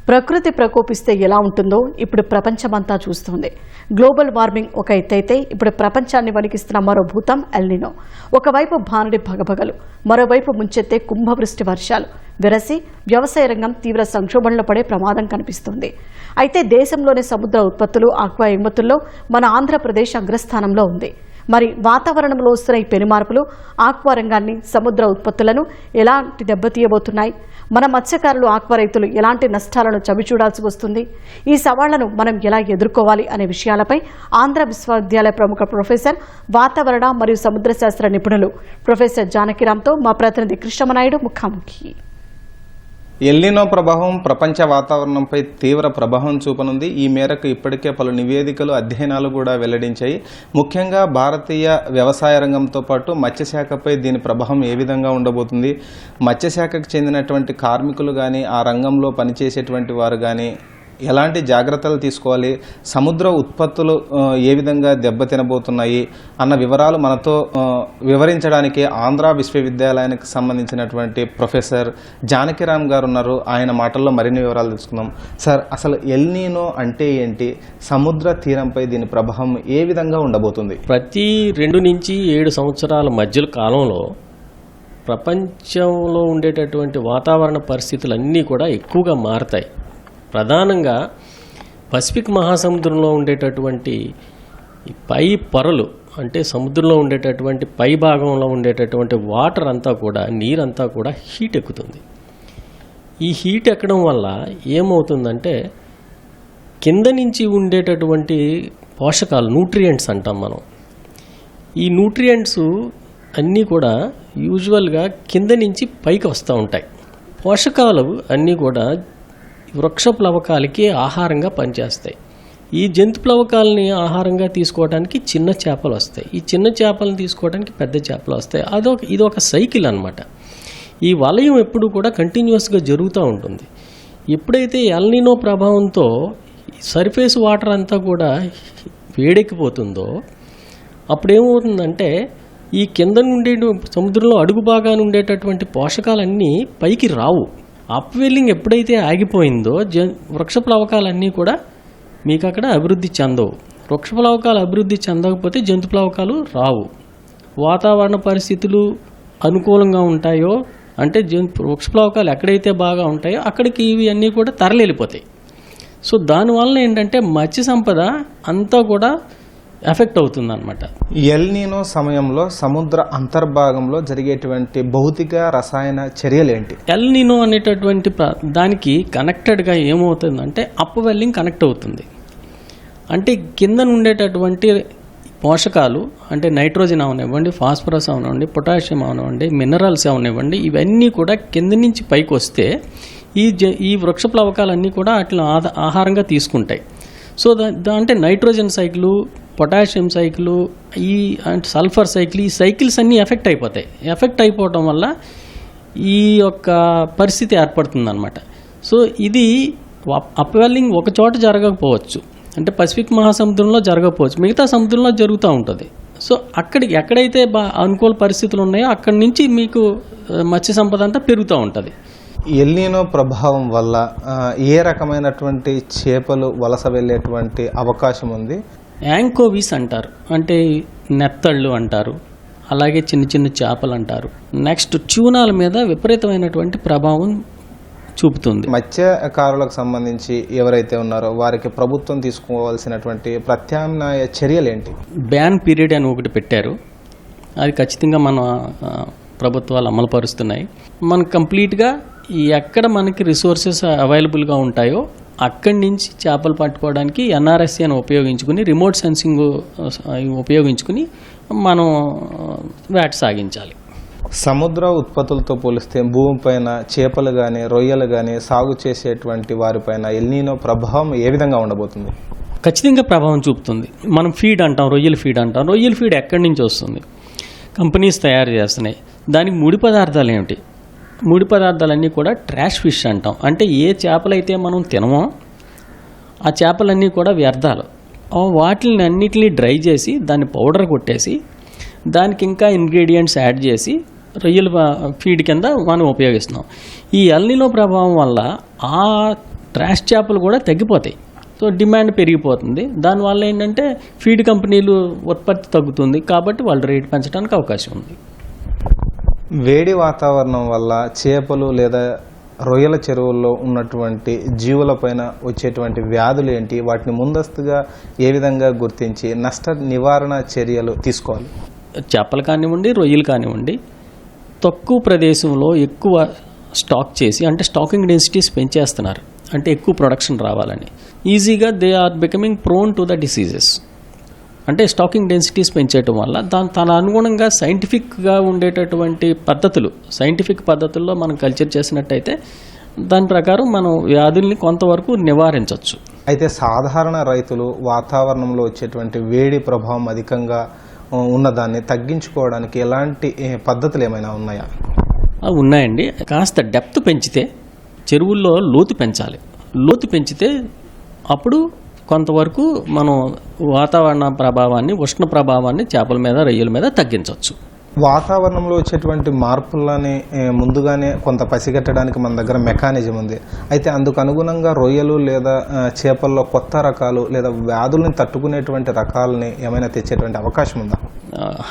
ప్రకృతి ప్రకోపిస్తే ఎలా ఉంటుందో ఇప్పుడు ప్రపంచమంతా చూస్తోంది. గ్లోబల్ వార్మింగ్ ఒక ఎత్తైతే ఇప్పుడు ప్రపంచాన్ని వణికిస్తున్న మరో భూతం ఎల్నినో. ఒకవైపు భానుడి భగభగలు, మరోవైపు ముంచెత్తే కుంభవృష్టి వర్షాలు విరసి వ్యవసాయ రంగం తీవ్ర సంక్షోభంలో పడే ప్రమాదం కనిపిస్తోంది. అయితే దేశంలోని సముద్ర ఉత్పత్తులు, ఆక్వా ఎగుమతుల్లో మన ఆంధ్రప్రదేశ్ అగ్రస్థానంలో ఉంది. మరి వాతావరణంలో వస్తున్న ఈ పెనుమార్పులు ఆక్వా రంగాన్ని, సముద్ర ఉత్పత్తులను ఎలాంటి దెబ్బతీయబోతున్నాయి? మన మత్స్యకారులు, ఆక్వా రైతులు ఎలాంటి నష్టాలను చవిచూడాల్సి వస్తుంది? ఈ సవాళ్లను మనం ఎలా ఎదుర్కోవాలి అనే విషయాలపై ఆంధ్ర విశ్వవిద్యాలయ ప్రముఖ ప్రొఫెసర్, వాతావరణ మరియు సముద్ర శాస్త్ర నిపుణులు ప్రొఫెసర్ జానకిరామ్తో మా ప్రతినిధి కృష్ణమనాయుడు ముఖాముఖి. ఎల్నినో ప్రభావం ప్రపంచ వాతావరణంపై తీవ్ర ప్రభావం చూపనుంది. ఈ మేరకు ఇప్పటికే పలు నివేదికలు, అధ్యయనాలు కూడా వెల్లడించాయి. ముఖ్యంగా భారతీయ వ్యవసాయ రంగంతో పాటు మత్స్యశాఖపై దీని ప్రభావం ఏ విధంగా ఉండబోతుంది, మత్స్యశాఖకు చెందినటువంటి కార్మికులు కానీ, ఆ రంగంలో పనిచేసేటువంటి వారు కానీ ఎలాంటి జాగ్రత్తలు తీసుకోవాలి, సముద్ర ఉత్పత్తులు ఏ విధంగా దెబ్బతినబోతున్నాయి అన్న వివరాలు మనతో వివరించడానికి ఆంధ్ర విశ్వవిద్యాలయానికి సంబంధించినటువంటి ప్రొఫెసర్ జానకిరామ్ గారు ఉన్నారు. ఆయన మాటల్లో మరిన్ని వివరాలు తెలుసుకుందాం. సార్, అసలు ఎల్నినో అంటే ఏంటి, సముద్ర తీరంపై దీని ప్రభావం ఏ విధంగా ఉండబోతుంది? ప్రతి 2 నుంచి 7 సంవత్సరాల మధ్య కాలంలో ప్రపంచంలో ఉండేటటువంటి వాతావరణ పరిస్థితులన్నీ కూడా ఎక్కువగా మారతాయి. ప్రధానంగా పసిఫిక్ మహాసముద్రంలో ఉండేటటువంటి పై పొరలు, అంటే సముద్రంలో ఉండేటటువంటి పై భాగంలో ఉండేటటువంటి వాటర్ అంతా కూడా, నీరంతా కూడా హీట్ ఎక్కుతుంది. ఈ హీట్ ఎక్కడం వల్ల ఏమవుతుందంటే కింద నుంచి ఉండేటటువంటి పోషకాలు, న్యూట్రియంట్స్ అంటాం మనం, ఈ న్యూట్రియంట్స్ అన్నీ కూడా యూజువల్గా కింద నుంచి పైకి వస్తూ ఉంటాయి. పోషకాలు అన్నీ కూడా వృక్ష ప్లవకాలకి ఆహారంగా పనిచేస్తాయి. ఈ జంతు ప్లవకాలని ఆహారంగా తీసుకోవడానికి చిన్న చేపలు వస్తాయి, ఈ చిన్న చేపలను తీసుకోవడానికి పెద్ద చేపలు వస్తాయి. ఇది ఒక సైకిల్ అన్నమాట. ఈ వలయం ఎప్పుడు కూడా కంటిన్యూస్గా జరుగుతూ ఉంటుంది. ఎప్పుడైతే ఎల్నినో ప్రభావంతో సర్ఫేస్ వాటర్ అంతా కూడా వేడెక్కిపోతుందో అప్పుడేమవుతుందంటే ఈ కింద నుండి సముద్రంలో అడుగు భాగాన్ని ఉండేటటువంటి పోషకాలన్నీ పైకి రావు. అప్వెల్లింగ్ ఎప్పుడైతే ఆగిపోయిందో వృక్ష ప్లవకాలన్నీ కూడా మీకు అక్కడ అభివృద్ధి చెందవు. వృక్ష ప్లవకాలు అభివృద్ధి చెందకపోతే జంతు ప్లవకాలు రావు. వాతావరణ పరిస్థితులు అనుకూలంగా ఉంటాయో, అంటే వృక్ష ప్లవకాలు ఎక్కడైతే బాగా ఉంటాయో అక్కడికి ఇవి అన్నీ కూడా తరలిపోతాయి. సో దానివల్ల ఏంటంటే మత్స్య సంపద అంతా కూడా ఎఫెక్ట్ అవుతుందన్నమాట. ఎల్నినో సమయంలో సముద్ర అంతర్భాగంలో జరిగేటువంటి భౌతిక, రసాయన చర్యలు ఏంటి? ఎల్నినో అనేటటువంటి దానికి కనెక్టెడ్గా ఏమవుతుందంటే అప్వెల్లింగ్ కనెక్ట్ అవుతుంది. అంటే కింద ఉండేటటువంటి పోషకాలు, అంటే నైట్రోజన్ అవనివ్వండి, ఫాస్ఫరస్ అవనివ్వండి, పొటాషియం అవనివ్వండి, మినరల్స్ అవనివ్వండి, ఇవన్నీ కూడా కింద నుంచి పైకి వస్తే ఈ వృక్ష ప్లవకాలన్నీ కూడా అట్లా ఆహారంగా తీసుకుంటాయి. సో అంటే నైట్రోజన్ సైకిలు, పొటాషియం సైకిలు, ఈ సల్ఫర్ సైకిల్, ఈ సైకిల్స్ అన్నీ ఎఫెక్ట్ అయిపోతాయి. ఎఫెక్ట్ అయిపోవటం వల్ల ఈ యొక్క పరిస్థితి ఏర్పడుతుందన్నమాట. సో ఇది అప్వెల్లింగ్ ఒక చోట జరగకపోవచ్చు, అంటే పసిఫిక్ మహాసముద్రంలో జరగకపోవచ్చు, మిగతా సముద్రంలో జరుగుతూ ఉంటుంది. సో ఎక్కడైతే అనుకూల పరిస్థితులు ఉన్నాయో అక్కడి నుంచి మీకు మత్స్య సంపద అంతా పెరుగుతూ ఉంటుంది. ఎల్నినో ప్రభావం వల్ల ఏ రకమైనటువంటి చేపలు వలస వెళ్ళేటువంటి అవకాశం ఉంది? యాంకోవీస్ అంటారు, అంటే నెత్తళ్ళు అంటారు, అలాగే చిన్న చిన్న చేపలు అంటారు. నెక్స్ట్ ట్యూనాల మీద విపరీతమైనటువంటి ప్రభావం చూపుతుంది. మత్స్యకారులకు సంబంధించి ఎవరైతే ఉన్నారో వారికి ప్రభుత్వం తీసుకోవాల్సినటువంటి ప్రత్యామ్నాయ చర్యలు ఏంటి? బ్యాన్ పీరియడ్ అని ఒకటి పెట్టారు, అది ఖచ్చితంగా మన ప్రభుత్వాలు అమలు పరుస్తున్నాయి. మనం కంప్లీట్గా ఎక్కడ మనకి రిసోర్సెస్ అవైలబుల్గా ఉంటాయో అక్కడి నుంచి చేపలు పట్టుకోవడానికి ఎన్ఆర్ఎస్సి అని ఉపయోగించుకుని, రిమోట్ సెన్సింగ్ ఉపయోగించుకుని మనం వేట సాగించాలి. సముద్ర ఉత్పత్తులతో పోలిస్తే భూమిపైన చేపలు కానీ, రొయ్యలు కానీ సాగు చేసేటువంటి వారిపైన ఎల్నినో ప్రభావం ఏ విధంగా ఉండబోతుంది? ఖచ్చితంగా ప్రభావం చూపుతుంది. మనం ఫీడ్ అంటాం, రొయ్యల ఫీడ్ అంటాం. రొయ్యల ఫీడ్ ఎక్కడి నుంచి వస్తుంది? కంపెనీస్ తయారు చేస్తున్నాయి. దానికి ముడి పదార్థాలు ఏమిటి? ముడి పదార్థాలన్నీ కూడా ట్రాష్ ఫిష్ అంటాం. అంటే ఏ చేపలైతే మనం తినమో ఆ చేపలన్నీ కూడా వ్యర్థాలు. వాటిని అన్నిటిని డ్రై చేసి దాన్ని పౌడర్ కొట్టేసి దానికి ఇంకా ఇంగ్రీడియంట్స్ యాడ్ చేసి రొయ్యల ఫీడ్ కింద మనం ఉపయోగిస్తున్నాం. ఈ ఎల్నినో ప్రభావం వల్ల ఆ ట్రాష్ చేపలు కూడా తగ్గిపోతాయి. సో డిమాండ్ పెరిగిపోతుంది. దానివల్ల ఏంటంటే ఫీడ్ కంపెనీలు ఉత్పత్తి తగ్గుతుంది, కాబట్టి వాళ్ళు రేటు పెంచడానికి అవకాశం ఉంది. వేడి వాతావరణం వల్ల చేపలు లేదా రొయ్యల చెరువుల్లో ఉన్నటువంటి జీవులపైన వచ్చేటువంటి వ్యాధులు ఏంటి, వాటిని ముందస్తుగా ఏ విధంగా గుర్తించి నష్ట నివారణ చర్యలు తీసుకోవాలి? చేపలు కానివ్వండి, రొయ్యలు కానివ్వండి, తక్కువ ప్రదేశంలో ఎక్కువ స్టాక్ చేసి, అంటే స్టాకింగ్ డెన్సిటీస్ పెంచేస్తున్నారు, అంటే ఎక్కువ ప్రొడక్షన్ రావాలని. ఈజీగా they are becoming prone to the diseases. అంటే స్టాకింగ్ డెన్సిటీస్ పెంచేయటం వల్ల తన అనుగుణంగా సైంటిఫిక్గా ఉండేటటువంటి పద్ధతులు, సైంటిఫిక్ పద్ధతుల్లో మనం కల్చర్ చేసినట్టయితే దాని ప్రకారం మనం వ్యాధుల్ని కొంతవరకు నివారించవచ్చు. అయితే సాధారణ రైతులు వాతావరణంలో వచ్చేటువంటి వేడి ప్రభావం అధికంగా ఉన్నదాన్ని తగ్గించుకోవడానికి ఎలాంటి పద్ధతులు ఏమైనా ఉన్నాయా? ఉన్నాయండి. కాస్త డెప్త్ పెంచితే, చెరువుల్లో లోతు పెంచాలి. లోతు పెంచితే అప్పుడు కొంతవరకు మనం వాతావరణ ప్రభావాన్ని, ఉష్ణ ప్రభావాన్ని చేపల మీద, రొయ్యల మీద తగ్గించవచ్చు. వాతావరణంలో వచ్చేటువంటి మార్పులని ముందుగానే కొంత పసిగట్టడానికి మన దగ్గర మెకానిజం ఉంది. అయితే అందుకు అనుగుణంగా రొయ్యలు లేదా చేపల్లో కొత్త రకాలు లేదా వ్యాధులను తట్టుకునేటువంటి రకాలని ఏమైనా తెచ్చేటువంటి అవకాశం ఉందా?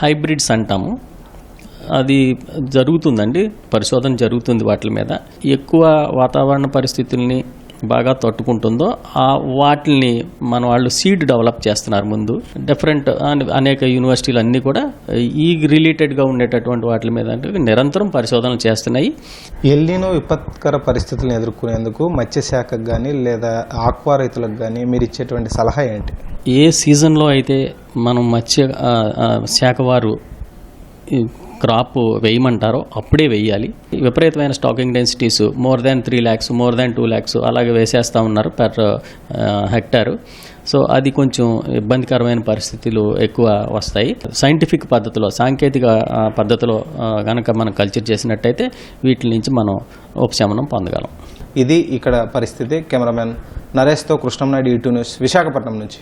హైబ్రిడ్స్ అంటాము, అది జరుగుతుందండి. పరిశోధన జరుగుతుంది వాటి మీద. ఎక్కువ వాతావరణ పరిస్థితుల్ని బాగా తట్టుకుంటుందో వాటిని మన వాళ్ళు సీడ్ డెవలప్ చేస్తున్నారు. ముందు డిఫరెంట్ అనేక యూనివర్సిటీలు అన్నీ కూడా ఈ రిలేటెడ్గా ఉండేటటువంటి వాటి మీద అంటే నిరంతరం పరిశోధనలు చేస్తున్నాయి. ఎల్నినో విపత్కర పరిస్థితులను ఎదుర్కొనేందుకు మత్స్యశాఖకు కానీ లేదా ఆక్వా రైతులకు కానీ మీరు ఇచ్చేటువంటి సలహా ఏంటి? ఏ సీజన్లో అయితే మనం మత్స్య శాఖ వారు క్రాప్ వేయమంటారో అప్పుడే వేయాలి. విపరీతమైన stocking densities more than 3 lakhs, more than 2 lakhs అలాగే వేసేస్తూ ఉన్నారు పర్ హెక్టారు. సో అది కొంచెం ఇబ్బందికరమైన పరిస్థితులు ఎక్కువ వస్తాయి. సైంటిఫిక్ పద్ధతిలో, సాంకేతిక పద్ధతిలో కనుక మనం కల్చర్ చేసినట్టయితే వీటి నుంచి మనం ఉపశమనం పొందగలం. ఇది ఇక్కడ పరిస్థితి. కెమెరామెన్ నరేష్తో కృష్ణంనాయుడు, E2 న్యూస్, విశాఖపట్నం నుంచి.